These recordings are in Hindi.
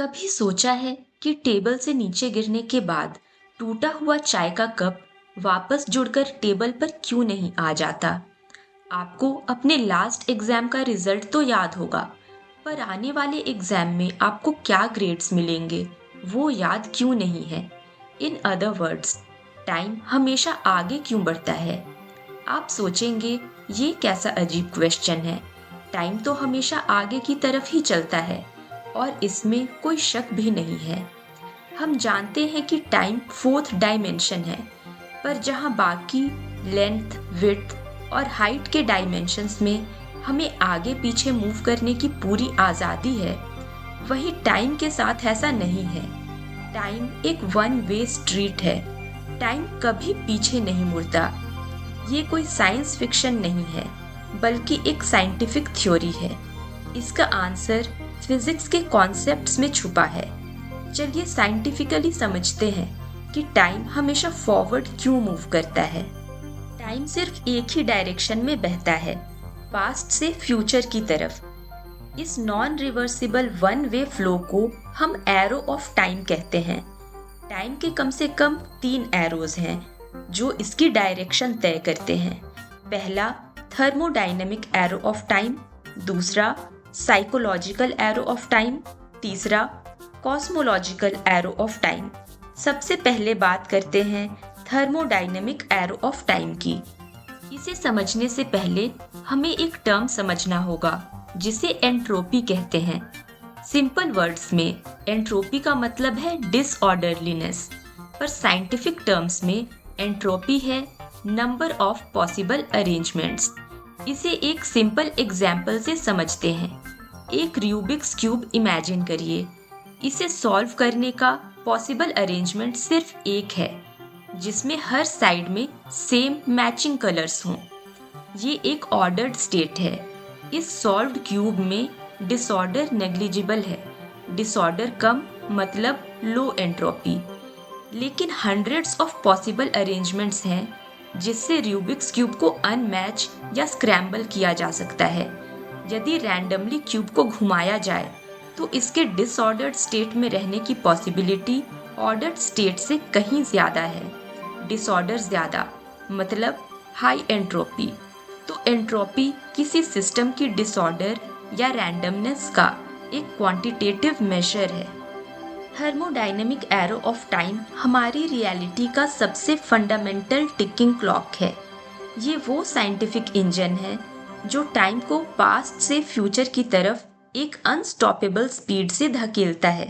कभी सोचा है कि टेबल से नीचे गिरने के बाद टूटा हुआ चाय का कप वापस जुड़कर टेबल पर क्यों नहीं आ जाता? आपको अपने लास्ट एग्जाम का रिजल्ट तो याद होगा, पर आने वाले एग्जाम में आपको क्या ग्रेड्स मिलेंगे, वो याद क्यों नहीं है? इन अदर वर्ड्स, टाइम हमेशा आगे क्यों बढ़ता है? आप सोचेंगे, ये कैसा अजीब क्वेश्चन है। टाइम तो हमेशा आगे की तरफ ही चलता है और इसमें कोई शक भी नहीं है। हम जानते हैं कि टाइम फोर्थ डायमेंशन है, पर जहाँ बाकी लेंथ, विड्थ और हाइट के डायमेंशंस में हमें आगे पीछे मूव करने की पूरी आज़ादी है, वहीं टाइम के साथ ऐसा नहीं है। टाइम एक वन वे स्ट्रीट है। टाइम कभी पीछे नहीं मुड़ता। ये कोई साइंस फिक्शन नहीं है, बल्कि एक साइंटिफिक थ्योरी है। इसका आंसर फिजिक्स के कॉन्सेप्ट्स में छुपा है। चलिए साइंटिफिकली समझते हैं कि टाइम हमेशा फॉरवर्ड क्यों मूव करता है। टाइम सिर्फ एक ही डायरेक्शन में बहता है, पास्ट से फ्यूचर की तरफ। इस non reversible one way flow को हम एरो ऑफ टाइम कहते हैं। टाइम के कम से कम 3 एरोज हैं जो इसकी डायरेक्शन तय करते हैं। पहला थर्मोडायनेमिक एरो ऑफ टाइम, दूसरा साइकोलॉजिकल एरो ऑफ टाइम, तीसरा कॉस्मोलॉजिकल एरो ऑफ टाइम। सबसे पहले बात करते हैं थर्मोडायनेमिक एरो ऑफ टाइम की। इसे समझने से पहले हमें एक टर्म समझना होगा जिसे एंट्रोपी कहते हैं। सिंपल वर्ड्स में एंट्रोपी का मतलब है डिसऑर्डरलीनेस, पर साइंटिफिक टर्म्स में एंट्रोपी है नंबर ऑफ पॉसिबल अरेंजमेंट्स। इसे एक सिंपल एग्जाम्पल से समझते हैं। एक रूबिक्स क्यूब इमेजिन करिए। इसे सॉल्व करने का पॉसिबल अरेंजमेंट सिर्फ एक है, जिसमें हर साइड में सेम मैचिंग कलर्स हों। ये एक ऑर्डर्ड स्टेट है। इस सॉल्व्ड क्यूब में डिसऑर्डर नेग्लिजिबल है। डिसऑर्डर कम मतलब लो एंट्रोपी। लेकिन हंड्रेड्स ऑफ पॉसिबल अरेंजमेंट्स हैं जिससे रूबिक्स क्यूब को अनमैच या स्क्रैम्बल किया जा सकता है। यदि रैंडमली क्यूब को घुमाया जाए तो इसके डिसऑर्डर्ड स्टेट में रहने की पॉसिबिलिटी ऑर्डर्ड स्टेट से कहीं ज़्यादा है। डिसऑर्डर ज़्यादा मतलब हाई एंट्रोपी। तो एंट्रोपी किसी सिस्टम की डिसऑर्डर या रैंडमनेस का एक क्वांटिटेटिव मेजर है। थर्मोडायनेमिक एरो ऑफ टाइम हमारी रियलिटी का सबसे फंडामेंटल टिकिंग क्लॉक है। ये वो साइंटिफिक इंजन है जो टाइम को पास्ट से फ्यूचर की तरफ एक अनस्टॉपेबल स्पीड से धकेलता है।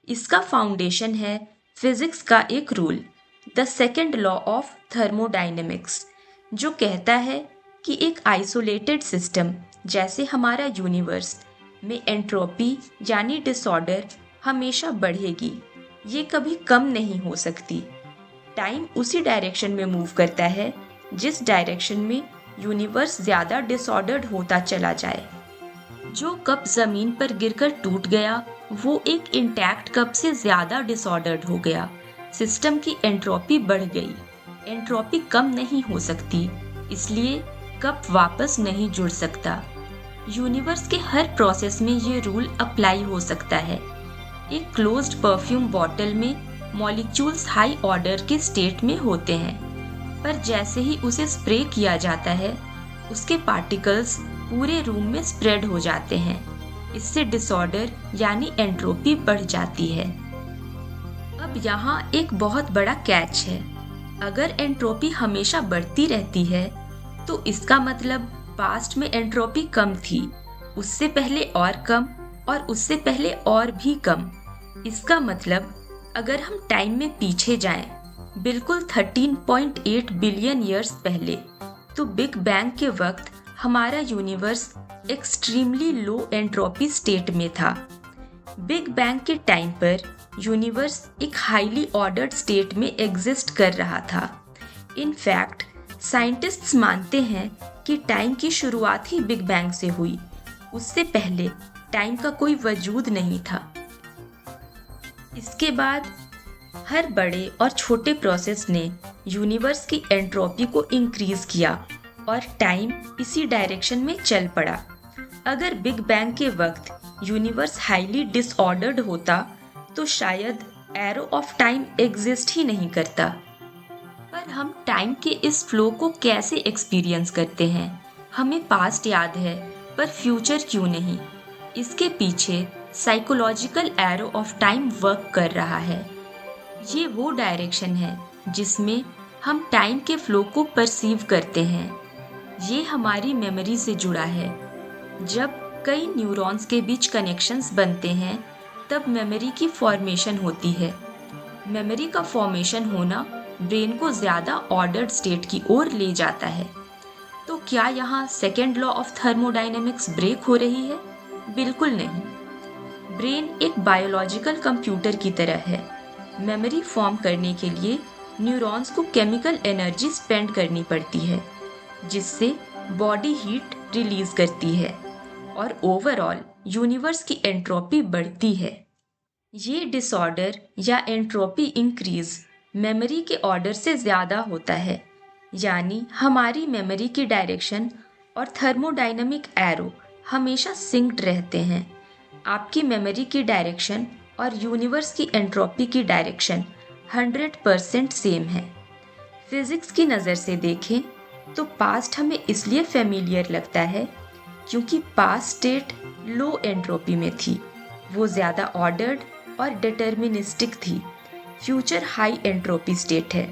इसका फाउंडेशन है फिजिक्स का एक rule, the second law of thermodynamics, जो कहता है कि एक आइसोलेटेड सिस्टम जैसे हमारा यूनिवर्स में एंट्रोपी यानी डिसऑर्डर हमेशा बढ़ेगी। ये कभी कम नहीं हो सकती। टाइम उसी डायरेक्शन में मूव करता है जिस डायरेक्शन में यूनिवर्स ज़्यादा डिसऑर्डर्ड होता चला जाए। जो कप ज़मीन पर गिरकर टूट गया वो एक इंटैक्ट कप से ज़्यादा डिसऑर्डर्ड हो गया। सिस्टम की एंट्रोपी बढ़ गई। एंट्रोपी कम नहीं हो सकती, इसलिए कप वापस नहीं जुड़ सकता। यूनिवर्स के हर प्रोसेस में ये रूल अप्लाई हो सकता है। एक क्लोज्ड परफ्यूम बॉटल में मॉलिक्यूल्स हाई ऑर्डर के स्टेट में होते हैं, पर जैसे ही उसे स्प्रे किया जाता है उसके पार्टिकल्स पूरे रूम में स्प्रेड हो जाते हैं। इससे डिसऑर्डर यानी एंट्रोपी बढ़ जाती है। अब यहाँ एक बहुत बड़ा कैच है। अगर एंट्रोपी हमेशा बढ़ती रहती है तो इसका मतलब पास्ट में एंट्रोपी कम थी, उससे पहले और कम और उससे पहले और भी कम। इसका मतलब अगर हम टाइम में पीछे जाएं, बिल्कुल 13.8 बिलियन ईयर्स पहले, तो बिग बैंग के वक्त हमारा universe extremely low entropy state में था। बिग बैंग के टाइम पर यूनिवर्स एक हाईली ऑर्डर्ड स्टेट में एग्जिस्ट कर रहा था। इनफैक्ट साइंटिस्ट्स मानते हैं कि टाइम की शुरुआत ही बिग बैंग से हुई। उससे पहले टाइम का कोई वजूद नहीं था। इसके बाद हर बड़े और छोटे प्रोसेस ने यूनिवर्स की एंट्रोपी को इंक्रीज किया और टाइम इसी डायरेक्शन में चल पड़ा। अगर बिग बैंग के वक्त यूनिवर्स हाईली डिसऑर्डर्ड होता तो शायद एरो ऑफ टाइम एग्जिस्ट ही नहीं करता। पर हम टाइम के इस फ्लो को कैसे एक्सपीरियंस करते हैं? हमें पास्ट याद है पर फ्यूचर क्यों नहीं? इसके पीछे psychological arrow of time work कर रहा है। ये वो डायरेक्शन है जिसमें हम टाइम के फ्लो को परसीव करते हैं। ये हमारी मेमोरी से जुड़ा है। जब कई न्यूरॉन्स के बीच कनेक्शंस बनते हैं तब मेमोरी की फॉर्मेशन होती है। मेमोरी का फॉर्मेशन होना ब्रेन को ज़्यादा ऑर्डर्ड स्टेट की ओर ले जाता है। तो क्या यहाँ second law of thermodynamics break हो रही है? बिल्कुल नहीं। ब्रेन एक बायोलॉजिकल कंप्यूटर की तरह है। मेमोरी फॉर्म करने के लिए न्यूरॉन्स को केमिकल एनर्जी स्पेंड करनी पड़ती है, जिससे बॉडी हीट रिलीज करती है और ओवरऑल यूनिवर्स की एंट्रोपी बढ़ती है। ये डिसऑर्डर या एंट्रोपी इंक्रीज मेमोरी के ऑर्डर से ज़्यादा होता है, यानी हमारी मेमोरी की डायरेक्शन और थर्मोडायनामिक एरो हमेशा सिंक्ड रहते हैं। आपकी मेमोरी की डायरेक्शन और यूनिवर्स की एंट्रोपी की डायरेक्शन 100% सेम है। फिजिक्स की नज़र से देखें तो पास्ट हमें इसलिए फेमिलियर लगता है क्योंकि पास्ट स्टेट लो एंट्रोपी में थी, वो ज़्यादा ऑर्डर्ड और डिटर्मिनिस्टिक थी। फ्यूचर हाई एंट्रोपी स्टेट है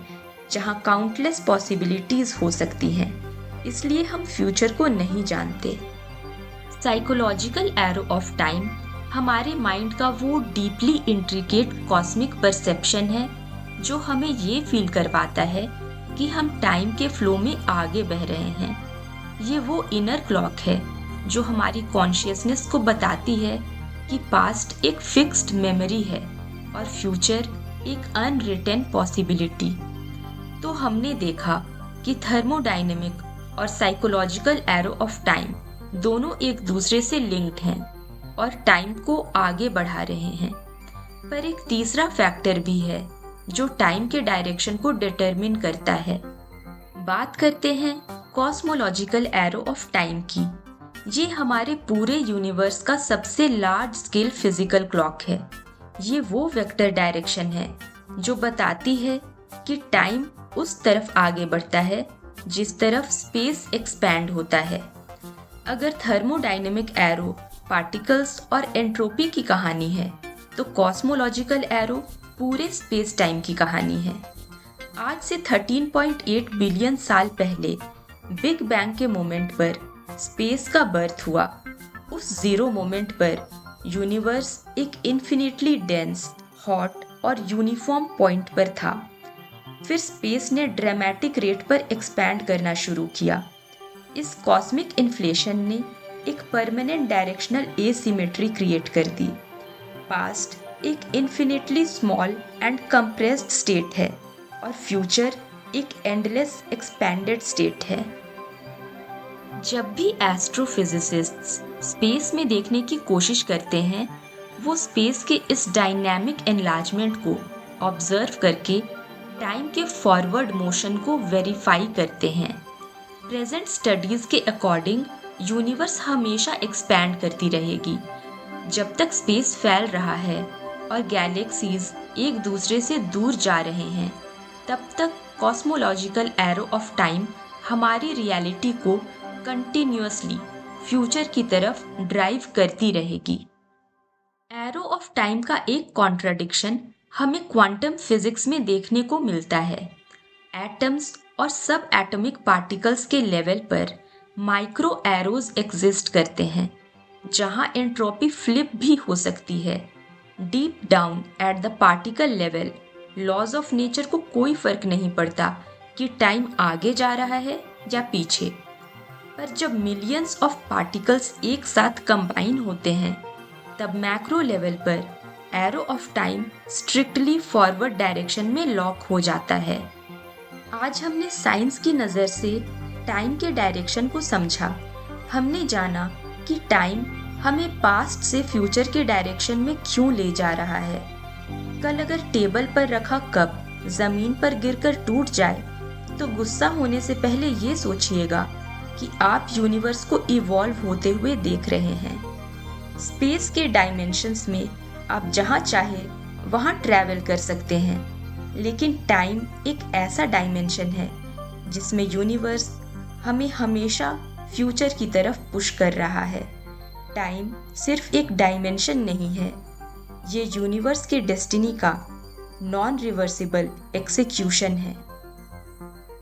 जहाँ काउंटलेस पॉसिबिलिटीज हो सकती हैं, इसलिए हम फ्यूचर को नहीं जानते। साइकोलॉजिकल एरो ऑफ टाइम हमारे माइंड का वो डीपली इंट्रिकेट कॉस्मिक परसेप्शन है जो हमें ये फील करवाता है कि हम टाइम के फ्लो में आगे बह रहे हैं। ये वो इनर क्लॉक है जो हमारी कॉन्शियसनेस को बताती है कि पास्ट एक फिक्स्ड मेमोरी है और फ्यूचर एक अनरिटन पॉसिबिलिटी। तो हमने देखा कि थर्मोडायनेमिक और साइकोलॉजिकल एरो ऑफ टाइम दोनों एक दूसरे से लिंक्ड हैं और टाइम को आगे बढ़ा रहे हैं। पर एक तीसरा फैक्टर भी है जो टाइम के डायरेक्शन को डिटरमिन करता है। बात करते हैं कॉस्मोलॉजिकल एरो ऑफ टाइम की। ये हमारे पूरे यूनिवर्स का सबसे लार्ज स्केल फिजिकल क्लॉक है। ये वो वेक्टर डायरेक्शन है जो बताती है कि टाइम उस तरफ आगे बढ़ता है जिस तरफ स्पेस एक्सपैंड होता है। अगर थर्मोडायनेमिक एरो पार्टिकल्स और एंट्रोपी की कहानी है तो कॉस्मोलॉजिकल एरो पूरे स्पेस टाइम की कहानी है। आज से 13.8 बिलियन साल पहले बिग बैंग के मोमेंट पर स्पेस का बर्थ हुआ। उस जीरो मोमेंट पर यूनिवर्स एक इन्फिनिटली डेंस, हॉट और यूनिफॉर्म पॉइंट पर था। फिर स्पेस ने ड्रामेटिक रेट पर एक्सपैंड करना शुरू किया। इस कॉस्मिक इन्फ्लेशन ने एक परमानेंट डायरेक्शनल एसिमेट्री क्रिएट कर दी। पास्ट एक infinitely small and compressed state है और फ्यूचर एक एंडलेस एक्सपैंडेड स्टेट है। जब भी एस्ट्रोफिजिसिस्ट्स स्पेस में देखने की कोशिश करते हैं, वो स्पेस के इस डायनामिक एनलार्जमेंट को ऑब्जर्व करके टाइम के फॉरवर्ड मोशन को वेरीफाई करते हैं। प्रेजेंट स्टडीज के अकॉर्डिंग यूनिवर्स हमेशा एक्सपैंड करती रहेगी। जब तक स्पेस फैल रहा है और गैलेक्सीज एक दूसरे से दूर जा रहे हैं, तब तक कॉस्मोलॉजिकल एरो ऑफ टाइम हमारी रियलिटी को कंटिन्यूअसली फ्यूचर की तरफ ड्राइव करती रहेगी। एरो ऑफ टाइम का एक कॉन्ट्राडिक्शन हमें क्वांटम फिजिक्स में देखने को मिलता है। एटम्स और सब एटॉमिक पार्टिकल्स के लेवल पर माइक्रो एरोज एग्जिस्ट करते हैं, जहां एंट्रोपी फ्लिप भी हो सकती है। Deep down at the particle level laws of nature को कोई फर्क नहीं पड़ता कि टाइम आगे जा रहा है या पीछे। पर जब मिलियंस ऑफ पार्टिकल्स एक साथ कंबाइन होते हैं, तब मैक्रो लेवल पर arrow of time strictly forward direction में लॉक हो जाता है। आज हमने साइंस की नज़र से टाइम के डायरेक्शन को समझा। हमने जाना कि टाइम हमें पास्ट से फ्यूचर के डायरेक्शन में क्यों ले जा रहा है। कल अगर टेबल पर रखा कप जमीन पर गिरकर टूट जाए तो गुस्सा होने से पहले ये सोचिएगा कि आप यूनिवर्स को इवॉल्व होते हुए देख रहे हैं। स्पेस के डायमेंशंस में आप जहाँ चाहे वहाँ ट्रैवल कर सकते हैं, लेकिन टाइम एक ऐसा डायमेंशन है जिसमें यूनिवर्स हमें हमेशा फ्यूचर की तरफ पुश कर रहा है। टाइम सिर्फ एक डायमेंशन नहीं है, ये यूनिवर्स के डेस्टिनी का नॉन रिवर्सिबल एग्जीक्यूशन है।